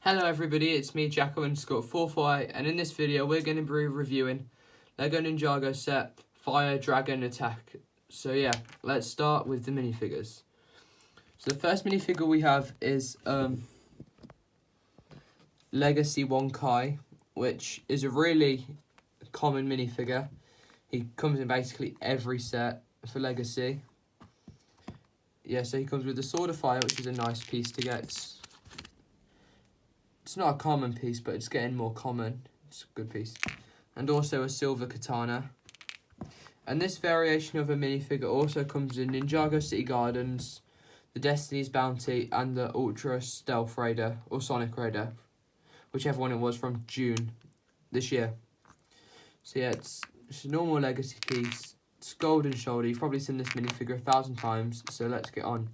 Hello everybody, it's me Jacko_44, and in this video we're going to be reviewing Lego Ninjago set Fire Dragon Attack. So yeah, let's start with the minifigures. So the first minifigure we have is Legacy 1 Kai, which is a really common minifigure. He comes in basically every set for Legacy. Yeah, so he comes with the Sword of Fire, which is a nice piece to get. It's not a common piece, but it's getting more common. It's a good piece. And also a silver katana. And this variation of a minifigure also comes in Ninjago City Gardens, the Destiny's Bounty, and the Ultra Stealth Raider, or Sonic Raider, whichever one it was, from June this year. So yeah, it's a normal Legacy piece. It's golden shoulder. You've probably seen this minifigure 1,000 times, so let's get on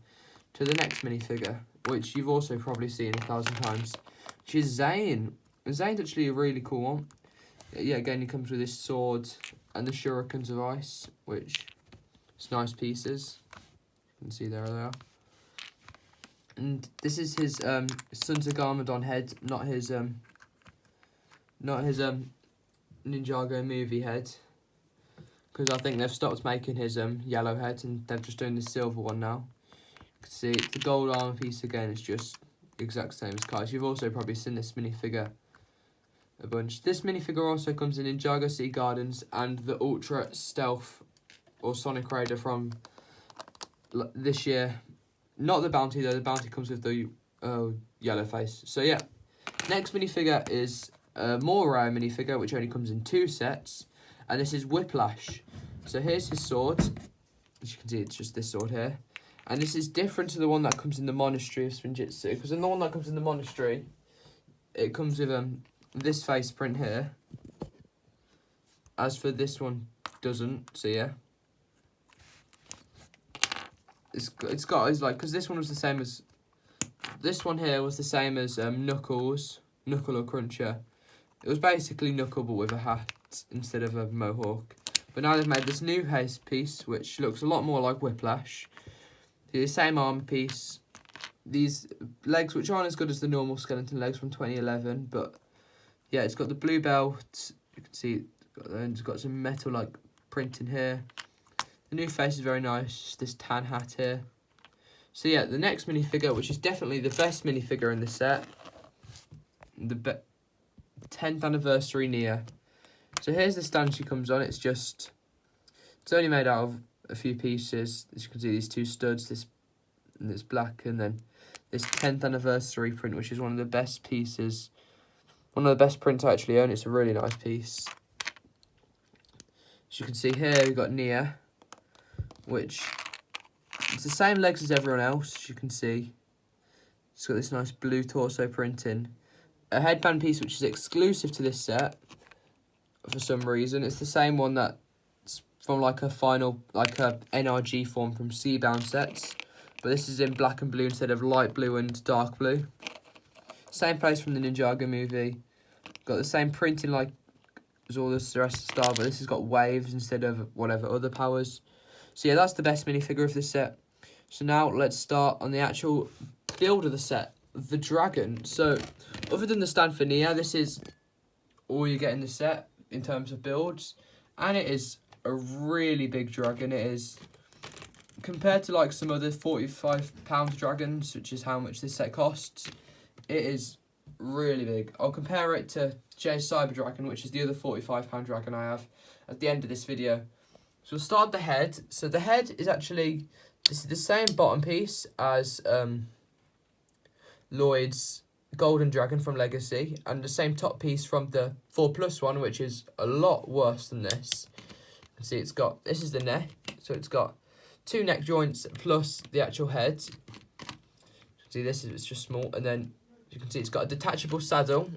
to the next minifigure, which you've also probably seen 1,000 times. Which is Zane. Zane's actually a really cool one. Yeah, again, he comes with his sword and the shurikens of ice, which is nice pieces. You can see there they are. And this is his Sons of Garmadon head, not his Ninjago movie head, because I think they've stopped making his yellow head and they're just doing the silver one now. You can see it's the gold armor piece again. It's just exact same as Kai's. You've also probably seen this minifigure a bunch. This minifigure also comes in Ninjago City Gardens and the Ultra Stealth or Sonic Raider from this year. Not the Bounty though, the Bounty comes with the yellow face. So yeah, next minifigure is a more rare minifigure which only comes in 2 sets, and this is Whiplash. So here's his sword. As you can see, it's just this sword here. And this is different to the one that comes in the Monastery of Spinjitzu, because in the one that comes in the Monastery, it comes with this face print here. As for this one, doesn't. So yeah, it's like, because this one was the same as this one here was the same as Knuckles, Knuckle or Cruncher. It was basically Knuckle but with a hat instead of a mohawk. But now they've made this new haste piece, which looks a lot more like Whiplash. The same armor piece, these legs which aren't as good as the normal skeleton legs from 2011, but yeah, it's got the blue belt. You can see it's got some metal like print in here. The new face is very nice, this tan hat here. So yeah, the next minifigure, which is definitely the best minifigure in the set, the 10th anniversary Nia. So here's the stand she comes on. It's only made out of a few pieces. As you can see, these 2 studs, this black, and then this 10th anniversary print, which is one of the best pieces, one of the best prints I actually own. It's a really nice piece. As you can see here, we've got Nia, which it's the same legs as everyone else. As you can see, it's got this nice blue torso printing, a headband piece which is exclusive to this set for some reason. It's the same one that from like a NRG form from Seabound sets, but this is in black and blue instead of light blue and dark blue. Same face from the Ninjago movie. Got the same printing like as all the rest of the style, but this has got waves instead of whatever other powers. So yeah, that's the best minifigure of this set. So now let's start on the actual build of the set, the dragon. So other than the stand for Nia, this is all you get in the set in terms of builds, and it is a really big dragon. It is, compared to like some other £45 dragons, which is how much this set costs, it is really big. I'll compare it to Jay's Cyber Dragon, which is the other £45 dragon I have, at the end of this video. So we'll start the head. So the head is actually, this is the same bottom piece as Lloyd's Golden Dragon from Legacy, and the same top piece from the 4+ one, which is a lot worse than this. See, it's got, this is the neck, so it's got 2 neck joints plus the actual head. See, it's just small, and then you can see it's got a detachable saddle,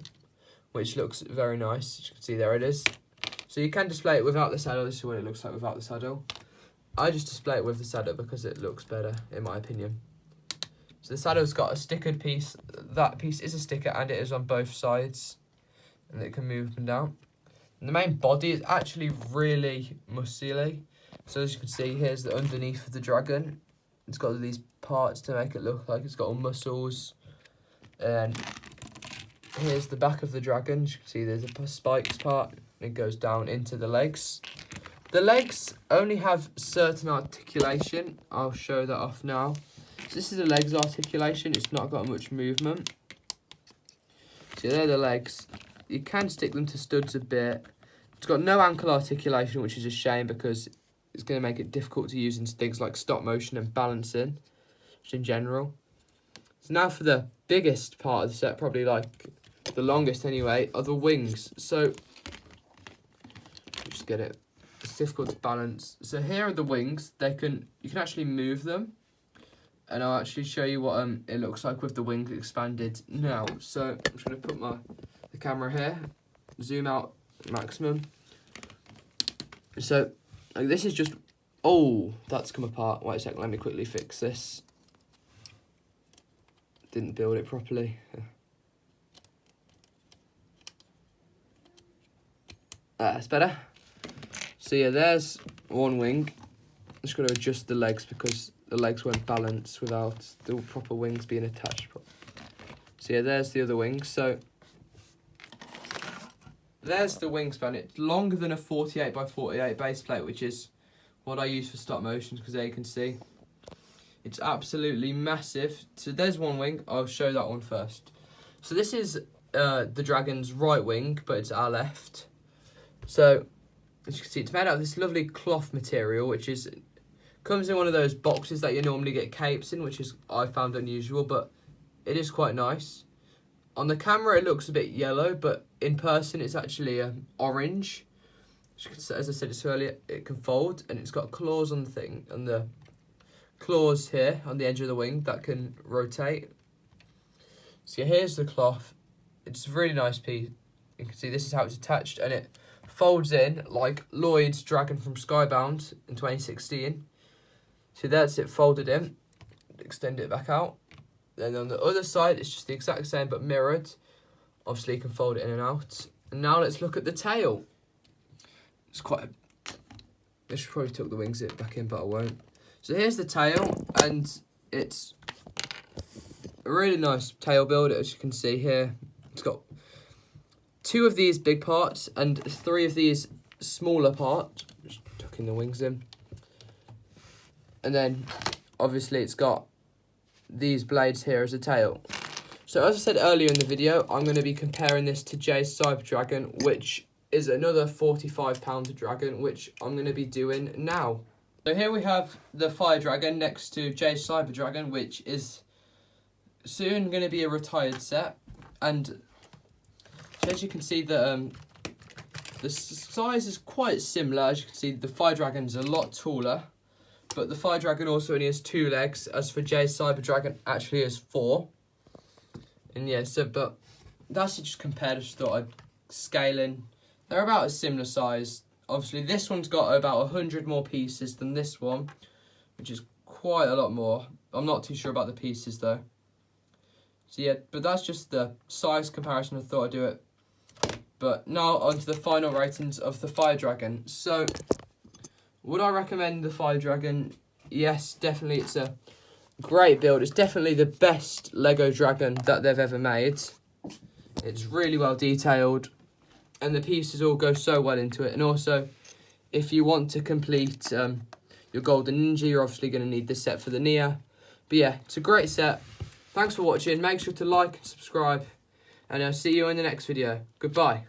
which looks very nice. As you can see, there it is. So you can display it without the saddle. This is what it looks like without the saddle. I just display it with the saddle because it looks better, in my opinion. So the saddle's got a stickered piece. That piece is a sticker, and it is on both sides, and it can move up and down. And the main body is actually really muscly. So as you can see, here's the underneath of the dragon. It's got these parts to make it look like it's got all muscles. And here's the back of the dragon. As you can see, there's a spikes part. It goes down into the legs. The legs only have certain articulation. I'll show that off now. So this is the legs articulation. It's not got much movement. So they're the legs. You can stick them to studs a bit. It's got no ankle articulation, which is a shame because it's going to make it difficult to use in things like stop motion and balancing, just in general. So now for the biggest part of the set, probably like the longest anyway, are the wings. So, just get it. It's difficult to balance. So here are the wings. You can actually move them, and I'll actually show you what it looks like with the wings expanded now. So I'm just going to put the camera here, zoom out maximum. So like this is just, oh, that's come apart. Wait a second, let me quickly fix this. Didn't build it properly. That's better. So yeah, there's one wing. I'm just going to adjust the legs because the legs won't balance without the proper wings being attached. So yeah, there's the other wing. So there's the wingspan. It's longer than a 48 by 48 base plate, which is what I use for stop motions, because there you can see it's absolutely massive. So there's one wing. I'll show that one first. So this is the dragon's right wing, but it's our left. So as you can see, it's made out of this lovely cloth material, which comes in one of those boxes that you normally get capes in, which is I found unusual, but it is quite nice. On the camera, it looks a bit yellow, but in person, it's actually orange. As I said earlier, it can fold, and it's got claws on the thing, and the claws here on the edge of the wing that can rotate. So here's the cloth. It's a really nice piece. You can see this is how it's attached, and it folds in like Lloyd's dragon from Skybound in 2016. So that's it folded in. Extend it back out. Then on the other side, it's just the exact same but mirrored. Obviously, you can fold it in and out. And now let's look at the tail. It's quite I should probably tuck the wings back in, but I won't. So here's the tail, and it's a really nice tail build, as you can see here. It's got 2 of these big parts and 3 of these smaller parts. Just tucking the wings in. And then, obviously, it's got these blades here as a tail. So as I said earlier in the video, I'm going to be comparing this to Jay's Cyber Dragon, which is another £45 dragon, which I'm going to be doing now. So here we have the Fire Dragon next to Jay's Cyber Dragon, which is soon going to be a retired set. And as you can see, the size is quite similar. As you can see, the Fire Dragon's a lot taller, but the Fire Dragon also only has 2 legs, as for Jay's Cyber Dragon actually has 4. And yeah, so, but that's just compared. I just thought I'd scale in. They're about a similar size. Obviously, this one's got about 100 more pieces than this one, which is quite a lot more. I'm not too sure about the pieces, though. So yeah, but that's just the size comparison. I thought I'd do it. But now on to the final ratings of the Fire Dragon. So, would I recommend the Fire Dragon? Yes, definitely. It's a great build. It's definitely the best Lego dragon that they've ever made. It's really well detailed, and the pieces all go so well into it. And also, if you want to complete your Golden Ninja, you're obviously going to need this set for the Nia. But yeah, it's a great set. Thanks for watching. Make sure to like and subscribe, and I'll see you in the next video. Goodbye.